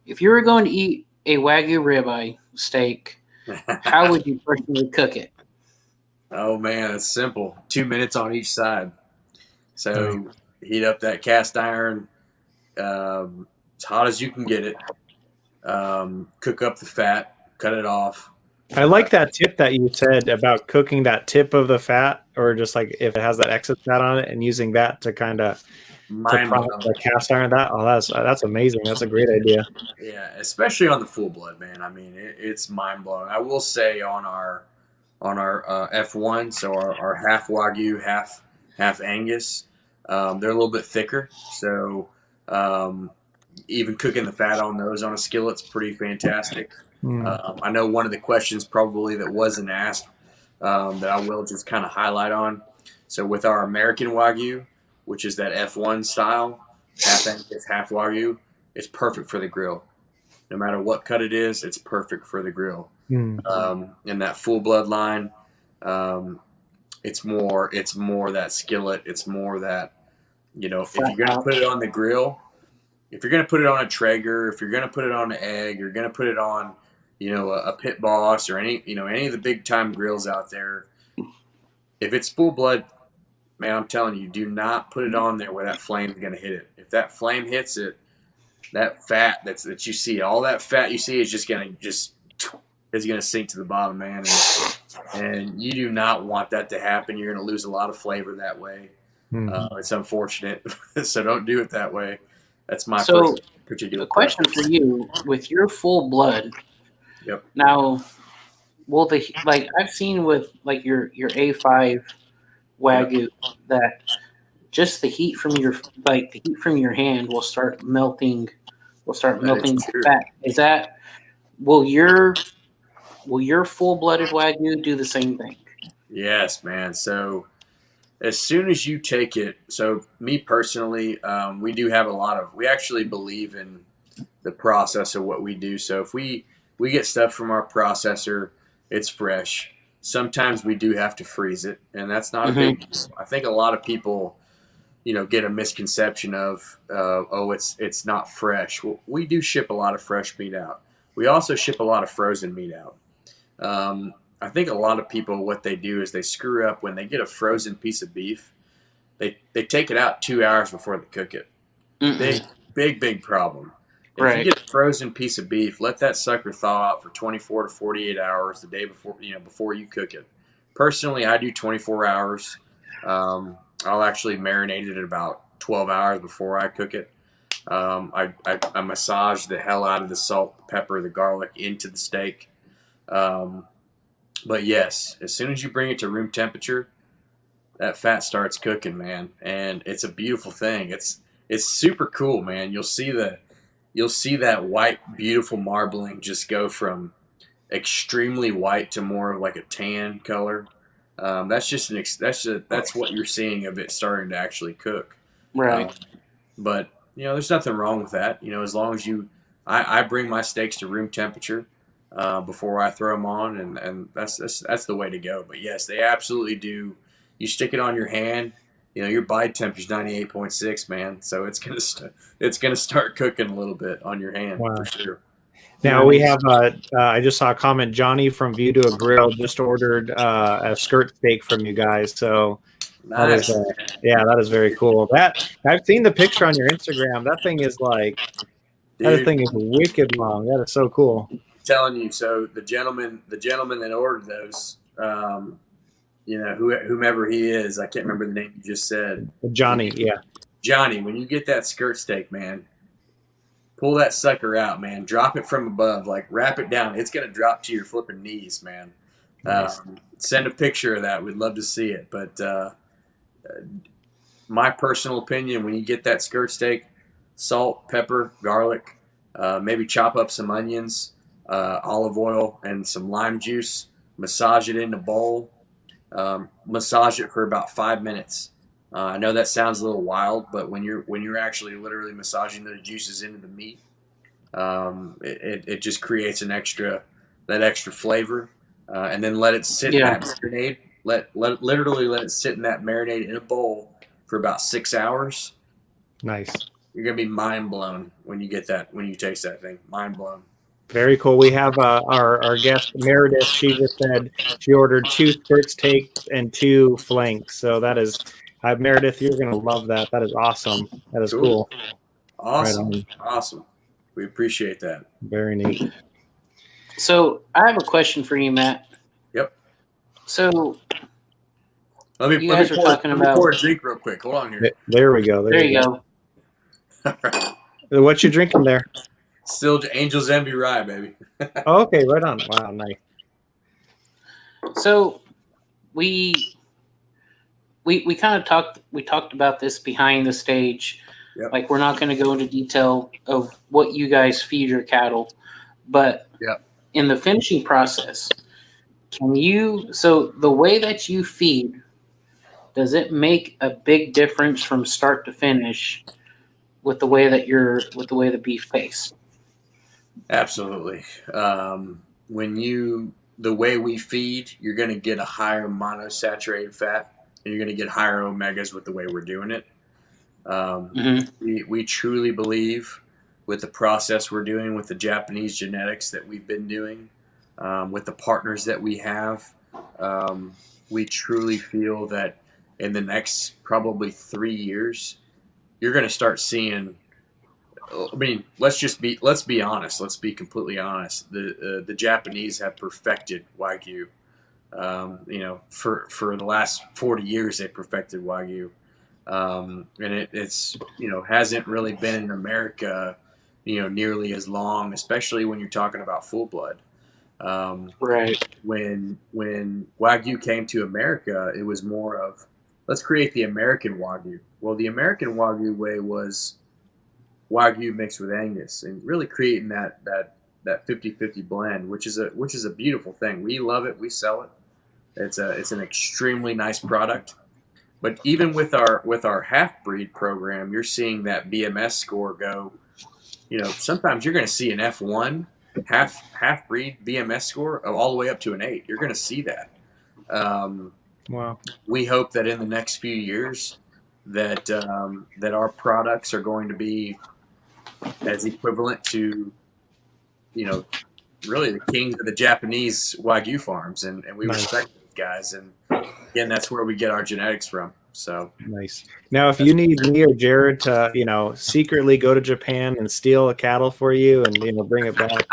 if you were going to eat a Wagyu ribeye steak, how would you personally cook it? Oh man, it's simple. 2 minutes on each side. So heat up that cast iron as hot as you can get it. Cook up the fat, cut it off. I like that tip that you said about cooking that tip of the fat, or just like if it has that excess fat on it, and using that to kind of the cast iron. That's amazing. That's a great idea. Yeah, especially on the full blood, man. I mean, it's mind blowing. I will say on our F1, so our half Wagyu, half Angus, they're a little bit thicker. So even cooking the fat on those on a skillet's pretty fantastic. I know one of the questions probably that wasn't asked, that I will just kind of highlight on. So with our American Wagyu, which is that F1 style, half Angus, half Wagyu, it's perfect for the grill. No matter what cut it is, it's perfect for the grill. In that full blood line, it's more that skillet. It's more that, if you're going to put it on the grill, if you're going to put it on a Traeger, if you're going to put it on an egg, you're going to put it on, a Pit Boss or any of the big time grills out there. If it's full blood, man, I'm telling you, do not put it on there where that flame's going to hit it. If that flame hits it, that fat that you see, all that fat you see is just going to sink to the bottom, man. And you do not want that to happen. You're going to lose a lot of flavor that way. It's unfortunate. So don't do it that way. That's my first particular question for you, with your full blood. Yep. Now, I've seen with your A5 Wagyu, that just the heat from your hand will start melting the fat. Is that will your full-blooded Wagyu do the same thing? Yes, man. So as soon as you take it, so me personally, we actually believe in the process of what we do. So if we get stuff from our processor, it's fresh. Sometimes we do have to freeze it, and that's not a big deal. I think a lot of people, get a misconception of, it's not fresh. Well, we do ship a lot of fresh meat out. We also ship a lot of frozen meat out. I think a lot of people, what they do is they screw up when they get a frozen piece of beef. They take it out 2 hours before they cook it. Big problem. If you get a frozen piece of beef, let that sucker thaw out for 24 to 48 hours the day before, before you cook it. Personally, I do 24 hours. I'll actually marinate it about 12 hours before I cook it. I massage the hell out of the salt, the pepper, the garlic into the steak. But yes, as soon as you bring it to room temperature, that fat starts cooking, man, and it's a beautiful thing. It's super cool, man. You'll see that white, beautiful marbling just go from extremely white to more of like a tan color. That's just that's what you're seeing of it starting to actually cook. Right. But there's nothing wrong with that. As long as I bring my steaks to room temperature before I throw them on, and that's the way to go. But yes, they absolutely do. You stick it on your hand. Your bite temperature is 98.6, man. So it's gonna start cooking a little bit on your hand for sure. Now we have, I just saw a comment, Johnny from View to a Grill just ordered a skirt steak from you guys. So Nice. that is very cool. That I've seen the picture on your Instagram. That thing is that thing is wicked long. That is so cool. I'm telling you. So the gentleman that ordered those, whomever he is, I can't remember the name you just said. Johnny, yeah. Johnny, when you get that skirt steak, man, pull that sucker out, man. Drop it from above, like wrap it down. It's gonna drop to your flipping knees, man. Nice. Send a picture of that. We'd love to see it. But my personal opinion, when you get that skirt steak, salt, pepper, garlic, maybe chop up some onions, olive oil, and some lime juice. Massage it in a bowl. Massage it for about 5 minutes. I know that sounds a little wild, but when you're actually literally massaging the juices into the meat, it just creates that extra flavor, and then let it sit in that marinade. Literally let it sit in that marinade in a bowl for about 6 hours. Nice. You're gonna be mind blown when you taste that thing. Mind blown. Very cool. We have our guest Meredith. She just said she ordered 2 skirt steaks and 2 flanks. So that is, Meredith, you're gonna love that. That is awesome. That is cool. Awesome. Right, awesome. We appreciate that. Very neat. So I have a question for you, Matt. Yep. So let me pour a drink real quick. Hold on here. There we go. There you go. What you drinking there? Still Angel's Envy Rye, baby. Oh, okay, right on. Wow, nice. So we kind of talked about this behind the stage. Yep. Like, we're not going to go into detail of what you guys feed your cattle, but in the finishing process, so the way that you feed, does it make a big difference from start to finish with the way the beef tastes? Absolutely. The way we feed, you're going to get a higher monosaturated fat, and you're going to get higher omegas with the way we're doing it. We truly believe with the process we're doing, with the Japanese genetics that we've been doing, with the partners that we have, we truly feel that in the next probably 3 years, you're going to start seeing. I mean, let's be honest. Let's be completely honest. The Japanese have perfected Wagyu. For the last 40 years, they perfected Wagyu, and it's hasn't really been in America, nearly as long. Especially when you're talking about full blood. Right. When Wagyu came to America, it was more of, let's create the American Wagyu. Well, the American Wagyu way was Wagyu mixed with Angus, and really creating that 50-50 blend, which is a beautiful thing. We love it. We sell it. It's an extremely nice product. But even with our half breed program, you're seeing that BMS score go. Sometimes you're going to see an F1 half breed BMS score all the way up to an 8. You're going to see that. Wow. We hope that in the next few years that our products are going to be as equivalent to, really the kings of the Japanese Wagyu farms, and we respect those guys. And again, that's where we get our genetics from. So nice. Now, if you need me or Jared to, secretly go to Japan and steal a cattle for you and bring it back,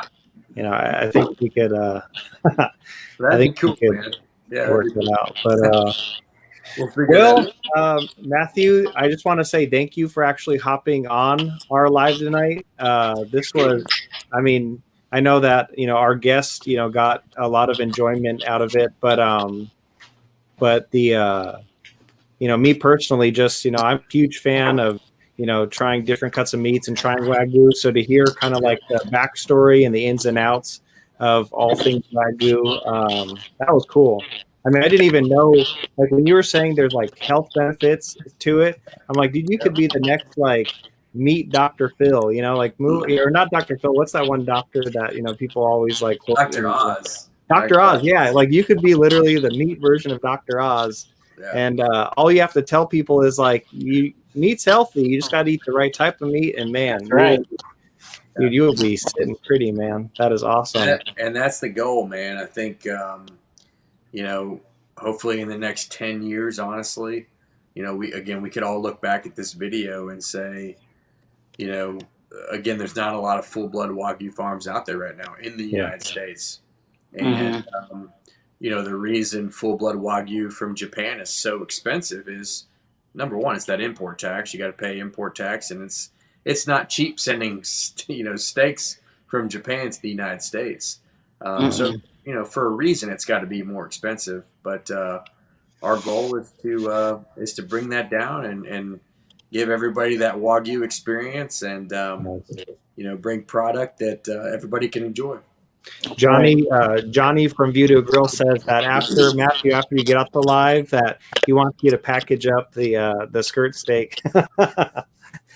I think we could. That'd be cool, man. Yeah, work it out. But We'll figure Well, that out. Matthew, I just want to say thank you for actually hopping on our live tonight. This was, I mean, I know that our guest got a lot of enjoyment out of it, but the me personally, just I'm a huge fan of trying different cuts of meats and trying Wagyu. So to hear kind of like the backstory and the ins and outs of all things Wagyu, that was cool. I mean, I didn't even know, like when you were saying there's like health benefits to it. I'm like, dude, you could be the next like meet Dr. Phil, like movie or not Dr. Phil. What's that one doctor that people always like quote? Dr. Oz. Dr. Oz, yeah, like you could be literally the meat version of Dr. Oz. Yeah. And all you have to tell people is like, meat's healthy. You just got to eat the right type of meat, and man, Right. dude, you will be sitting pretty, man. That is awesome. And that's the goal, man. I think, hopefully in the next 10 years, honestly, we could all look back at this video and say, again, there's not a lot of full-blood Wagyu farms out there right now in the United States. And, the reason full-blood Wagyu from Japan is so expensive is, number one, it's that import tax. You got to pay import tax, and it's not cheap sending, steaks from Japan to the United States. So, for a reason, it's got to be more expensive. But our goal is to bring that down and give everybody that Wagyu experience and, bring product that everybody can enjoy. Johnny from View to a Grill says that after you get off the live, that he wants you to package up the skirt steak,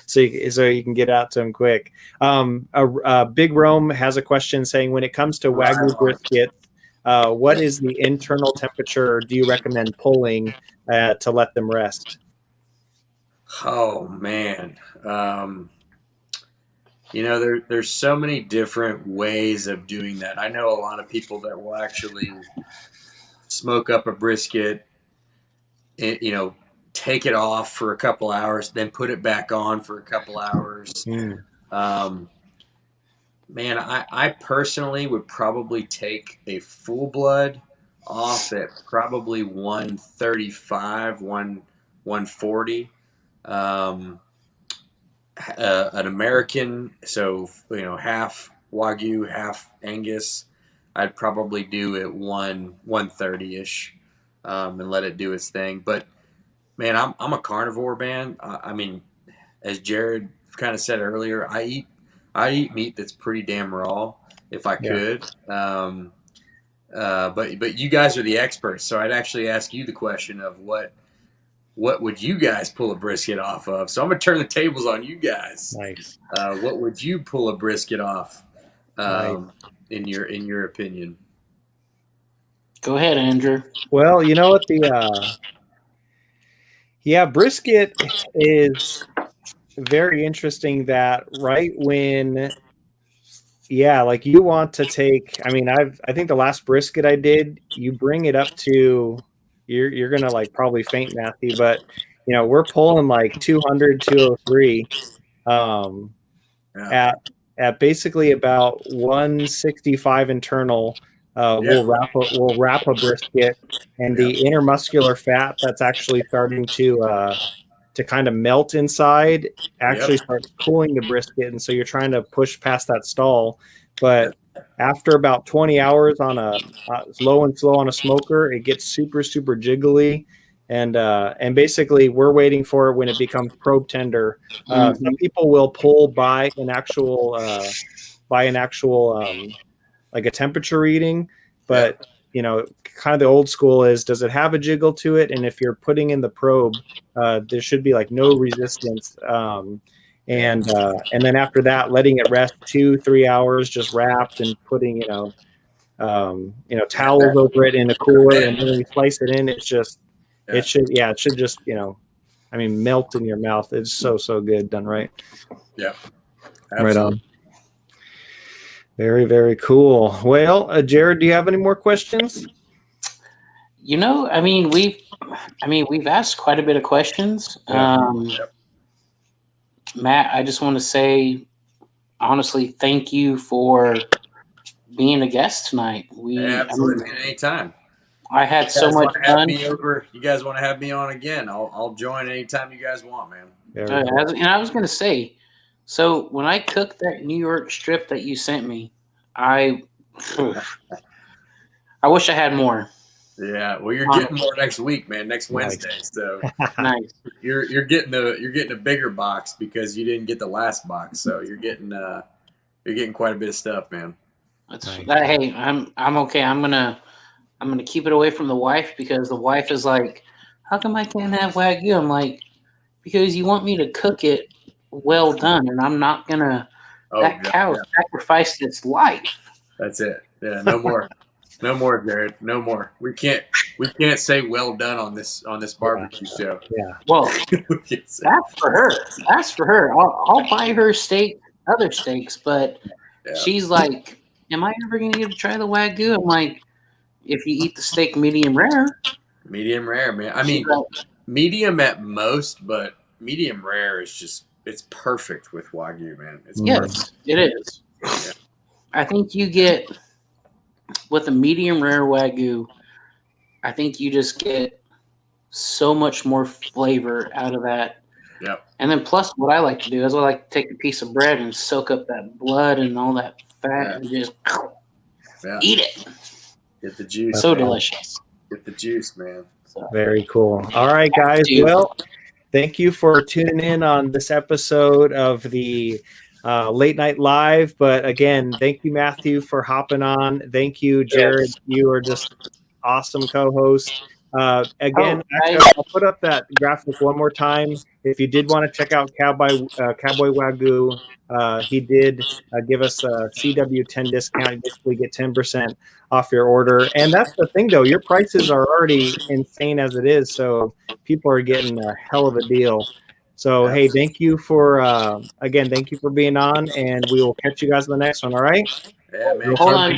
so you can get out to him quick. Big Rome has a question saying, when it comes to Wagyu brisket, what is the internal temperature do you recommend pulling to let them rest? Oh man. There's so many different ways of doing that. I know a lot of people that will actually smoke up a brisket, take it off for a couple hours, then put it back on for a couple hours. Man, I personally would probably take a full blood off at probably 135, 140. An American, so half Wagyu, half Angus, I'd probably do it 130-ish, and let it do its thing. But man, I'm a carnivore, man. I mean, as Jared kind of said earlier, I eat meat that's pretty damn raw if I could. But you guys are the experts, so I'd actually ask you the question of what would you guys pull a brisket off of? So I'm gonna turn the tables on you guys. Nice. What would you pull a brisket off? In your opinion? Go ahead, Andrew. Well, you know what brisket is very interesting. That right when, like you want to take. I mean, I think the last brisket I did, you bring it up to. You're gonna like probably faint, Matthew, but we're pulling like 200, 203 at basically about 165 internal. We'll wrap a brisket, and the intermuscular fat that's actually starting to kind of melt inside actually starts cooling the brisket, and so you're trying to push past that stall. But after about 20 hours on a low and slow on a smoker, it gets super, super jiggly. And basically we're waiting for it when it becomes probe tender. Some people will pull by an actual like a temperature reading, but kind of the old school is, does it have a jiggle to it? And if you're putting in the probe, there should be like no resistance. And then after that, letting it rest 2-3 hours, just wrapped and putting towels over it in a cooler, and then when you slice it in, it should just melt in your mouth. It's so good done right. Yeah, absolutely. Right on. Very, very cool. Well, Jared, do you have any more questions? We've asked quite a bit of questions. Matt, I just want to say, honestly, thank you for being a guest tonight. Absolutely, anytime. I had so guys much wanna have fun. me over? You guys want to have me on again? I'll join anytime you guys want, man. And I was going to say, so when I cooked that New York strip that you sent me, I wish I had more. Yeah, well, you're getting more next week, man. Next Wednesday, so Nice. you're getting a bigger box because you didn't get the last box, so you're getting quite a bit of stuff, man. Hey, I'm okay. I'm gonna keep it away from the wife because the wife is like, how come I can't have Wagyu? I'm like, because you want me to cook it well done, and I'm not gonna. That cow sacrificed its life. That's it. Yeah, no more, no more, Jared. No more. We can't say well done on this barbecue show. Yeah. Well, that's for her. That's for her. I'll buy her other steaks, but she's like, am I ever gonna get to try the Wagyu? I'm like, if you eat the steak medium rare. Medium rare, man. I mean, medium at most, but medium rare is just, it's perfect with Wagyu, man. Yes, it is. Yeah. I think you get, with a medium rare Wagyu, I think you just get so much more flavor out of that. Yep. And then plus what I like to do is I like to take a piece of bread and soak up that blood and all that fat and just eat it. Get the juice. So delicious. Get the juice, man. So. Very cool. All right, guys. Well, thank you for tuning in on this episode of the Late Night Live. But again, thank you, Matthew, for hopping on. Thank you, Jared. You are just awesome co-host. Again, I'll put up that graphic one more time. If you did want to check out Cowboy Wagyu, he did give us a CW10 discount. You basically get 10% off your order. And that's the thing, though. Your prices are already insane as it is, so people are getting a hell of a deal. So, hey, thank you for being on, and we will catch you guys in the next one, all right? Yeah, man. Hold on.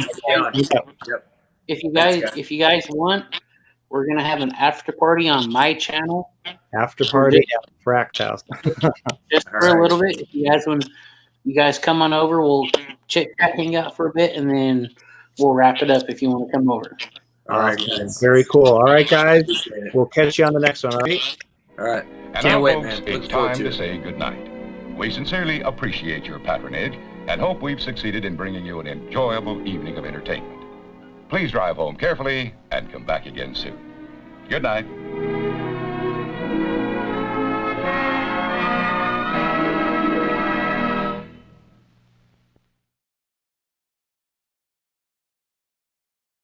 Yep. If you guys want, we're going to have an after party on my channel. After party at Fracked House. Just for a little bit. If you guys want, you guys come on over. We'll hang out for a bit, and then we'll wrap it up if you want to come over. All right, guys. Very cool. All right, guys. We'll catch you on the next one, all right? All right. Can't wait, man. It's time to say goodnight. We sincerely appreciate your patronage and hope we've succeeded in bringing you an enjoyable evening of entertainment. Please drive home carefully and come back again soon. Good night.